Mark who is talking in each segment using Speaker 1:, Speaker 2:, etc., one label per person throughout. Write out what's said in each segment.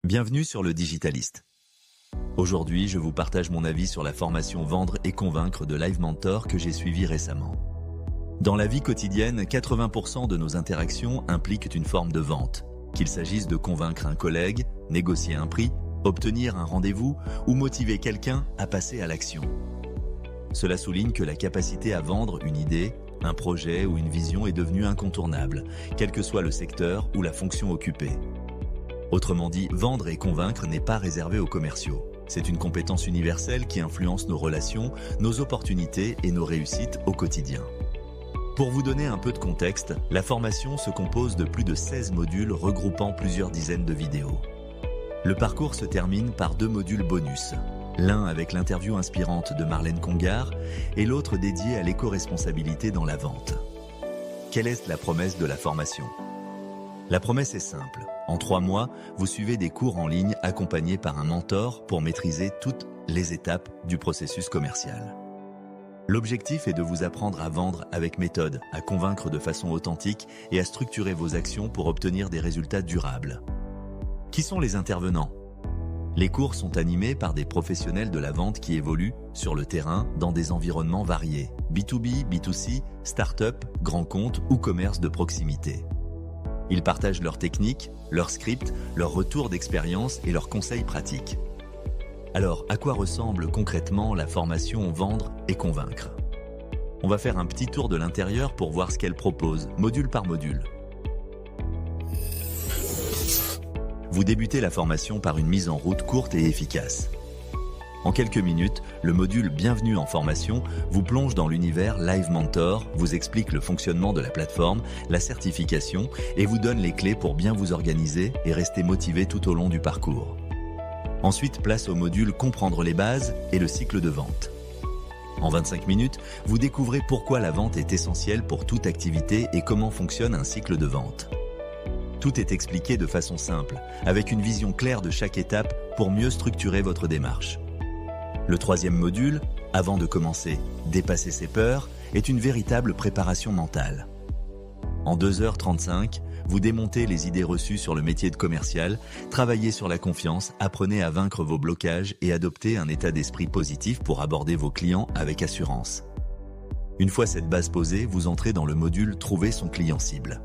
Speaker 1: Bienvenue sur le Digitalist. Aujourd'hui, je vous partage mon avis sur la formation Vendre et Convaincre de Live Mentor que j'ai suivie récemment. Dans la vie quotidienne, 80% de nos interactions impliquent une forme de vente, qu'il s'agisse de convaincre un collègue, négocier un prix, obtenir un rendez-vous ou motiver quelqu'un à passer à l'action. Cela souligne que la capacité à vendre une idée, un projet ou une vision est devenue incontournable, quel que soit le secteur ou la fonction occupée. Autrement dit, vendre et convaincre n'est pas réservé aux commerciaux. C'est une compétence universelle qui influence nos relations, nos opportunités et nos réussites au quotidien. Pour vous donner un peu de contexte, la formation se compose de plus de 16 modules regroupant plusieurs dizaines de vidéos. Le parcours se termine par 2 modules bonus, l'un avec l'interview inspirante de Marlène Congar et l'autre dédié à l'éco-responsabilité dans la vente. Quelle est la promesse de la formation ? La promesse est simple. En 3 mois, vous suivez des cours en ligne accompagnés par un mentor pour maîtriser toutes les étapes du processus commercial. L'objectif est de vous apprendre à vendre avec méthode, à convaincre de façon authentique et à structurer vos actions pour obtenir des résultats durables. Qui sont les intervenants ? Les cours sont animés par des professionnels de la vente qui évoluent sur le terrain dans des environnements variés, B2B, B2C, start-up, grands comptes ou commerce de proximité. Ils partagent leurs techniques, leurs scripts, leurs retours d'expérience et leurs conseils pratiques. Alors, à quoi ressemble concrètement la formation Vendre et Convaincre ? On va faire un petit tour de l'intérieur pour voir ce qu'elle propose, module par module. Vous débutez la formation par une mise en route courte et efficace. En quelques minutes, le module Bienvenue en formation vous plonge dans l'univers Live Mentor, vous explique le fonctionnement de la plateforme, la certification et vous donne les clés pour bien vous organiser et rester motivé tout au long du parcours. Ensuite, place au module Comprendre les bases et le cycle de vente. En 25 minutes, vous découvrez pourquoi la vente est essentielle pour toute activité et comment fonctionne un cycle de vente. Tout est expliqué de façon simple, avec une vision claire de chaque étape pour mieux structurer votre démarche. Le 3e module, avant de commencer, dépasser ses peurs, est une véritable préparation mentale. En 2h35, vous démontez les idées reçues sur le métier de commercial, travaillez sur la confiance, apprenez à vaincre vos blocages et adoptez un état d'esprit positif pour aborder vos clients avec assurance. Une fois cette base posée, vous entrez dans le module Trouver son client cible.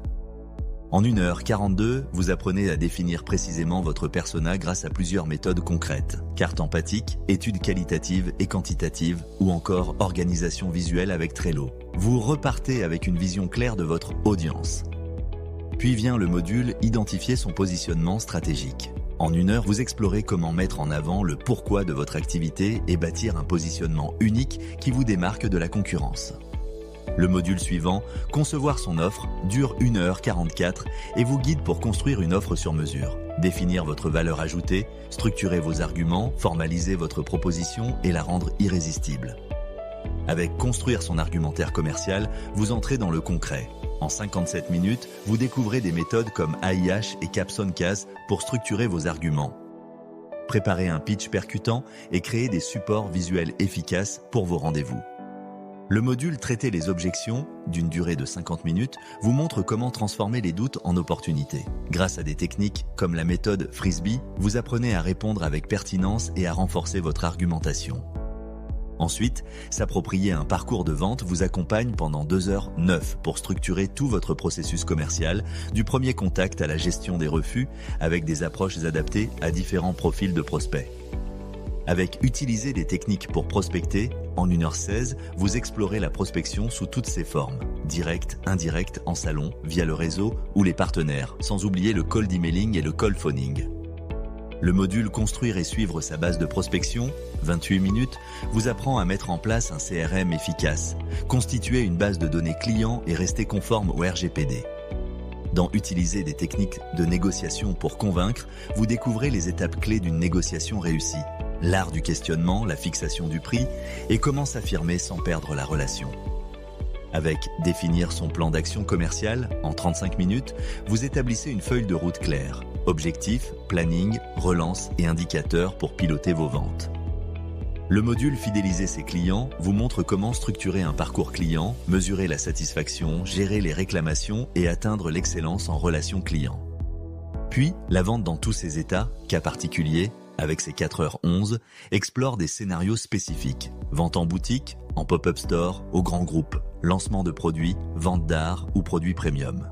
Speaker 1: En 1h42, vous apprenez à définir précisément votre persona grâce à plusieurs méthodes concrètes. Carte empathique, études qualitatives et quantitatives, ou encore organisation visuelle avec Trello. Vous repartez avec une vision claire de votre audience. Puis vient le module Identifier son positionnement stratégique. En 1 heure, vous explorez comment mettre en avant le pourquoi de votre activité et bâtir un positionnement unique qui vous démarque de la concurrence. Le module suivant, Concevoir son offre, dure 1h44 et vous guide pour construire une offre sur mesure. Définir votre valeur ajoutée, structurer vos arguments, formaliser votre proposition et la rendre irrésistible. Avec Construire son argumentaire commercial, vous entrez dans le concret. En 57 minutes, vous découvrez des méthodes comme AIH et Capstone-Cas pour structurer vos arguments. Préparez un pitch percutant et créez des supports visuels efficaces pour vos rendez-vous. Le module Traiter les objections, d'une durée de 50 minutes, vous montre comment transformer les doutes en opportunités. Grâce à des techniques comme la méthode Frisbee, vous apprenez à répondre avec pertinence et à renforcer votre argumentation. Ensuite, s'approprier un parcours de vente vous accompagne pendant 2h09 pour structurer tout votre processus commercial, du premier contact à la gestion des refus, avec des approches adaptées à différents profils de prospects. Avec Utiliser des techniques pour prospecter, en 1h16, vous explorez la prospection sous toutes ses formes, direct, indirect, en salon, via le réseau ou les partenaires, sans oublier le cold emailing et le cold phoning. Le module Construire et suivre sa base de prospection, 28 minutes, vous apprend à mettre en place un CRM efficace, constituer une base de données clients et rester conforme au RGPD. Dans Utiliser des techniques de négociation pour convaincre, vous découvrez les étapes clés d'une négociation réussie. L'art du questionnement, la fixation du prix et comment s'affirmer sans perdre la relation. Avec Définir son plan d'action commercial, en 35 minutes, vous établissez une feuille de route claire. Objectifs, planning, relance et indicateurs pour piloter vos ventes. Le module Fidéliser ses clients vous montre comment structurer un parcours client, mesurer la satisfaction, gérer les réclamations et atteindre l'excellence en relation client. Puis, la vente dans tous ses états, cas particuliers, avec ses 4h11, explore des scénarios spécifiques. Vente en boutique, en pop-up store, au grand groupe, lancement de produits, vente d'art ou produits premium.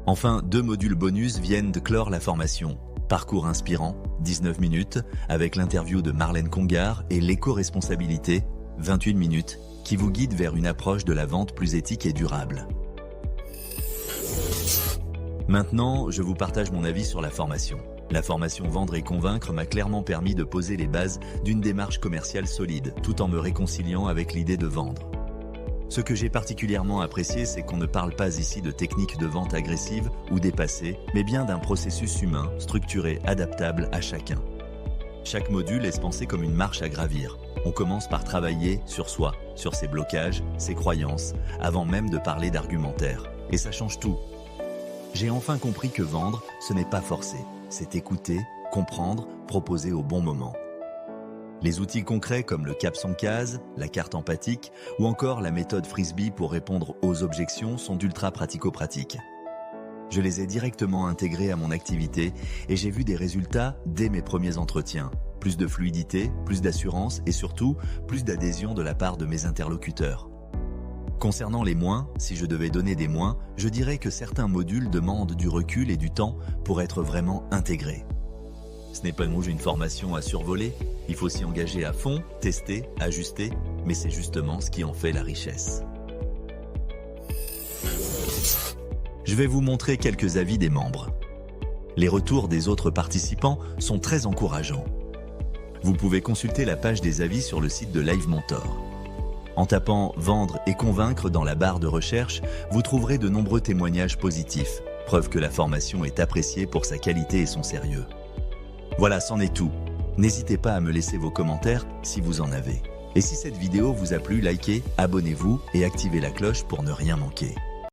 Speaker 1: Enfin, 2 modules bonus viennent de clore la formation. Parcours inspirant, 19 minutes, avec l'interview de Marlène Congar et l'éco-responsabilité, 28 minutes, qui vous guide vers une approche de la vente plus éthique et durable. Maintenant, je vous partage mon avis sur la formation. La formation Vendre et Convaincre m'a clairement permis de poser les bases d'une démarche commerciale solide, tout en me réconciliant avec l'idée de vendre. Ce que j'ai particulièrement apprécié, c'est qu'on ne parle pas ici de techniques de vente agressives ou dépassées, mais bien d'un processus humain, structuré, adaptable à chacun. Chaque module est pensé comme une marche à gravir. On commence par travailler sur soi, sur ses blocages, ses croyances, avant même de parler d'argumentaire. Et ça change tout. J'ai enfin compris que vendre, ce n'est pas forcer. C'est écouter, comprendre, proposer au bon moment. Les outils concrets comme le cap sans case, la carte empathique ou encore la méthode Frisbee pour répondre aux objections sont d'ultra pratico-pratiques. Je les ai directement intégrés à mon activité et j'ai vu des résultats dès mes premiers entretiens. Plus de fluidité, plus d'assurance et surtout plus d'adhésion de la part de mes interlocuteurs. Concernant les moins, si je devais donner des moins, je dirais que certains modules demandent du recul et du temps pour être vraiment intégrés. Ce n'est pas une formation à survoler, il faut s'y engager à fond, tester, ajuster, mais c'est justement ce qui en fait la richesse. Je vais vous montrer quelques avis des membres. Les retours des autres participants sont très encourageants. Vous pouvez consulter la page des avis sur le site de Live Mentor. En tapant « Vendre et convaincre » dans la barre de recherche, vous trouverez de nombreux témoignages positifs, preuve que la formation est appréciée pour sa qualité et son sérieux. Voilà, c'en est tout. N'hésitez pas à me laisser vos commentaires si vous en avez. Et si cette vidéo vous a plu, likez, abonnez-vous et activez la cloche pour ne rien manquer.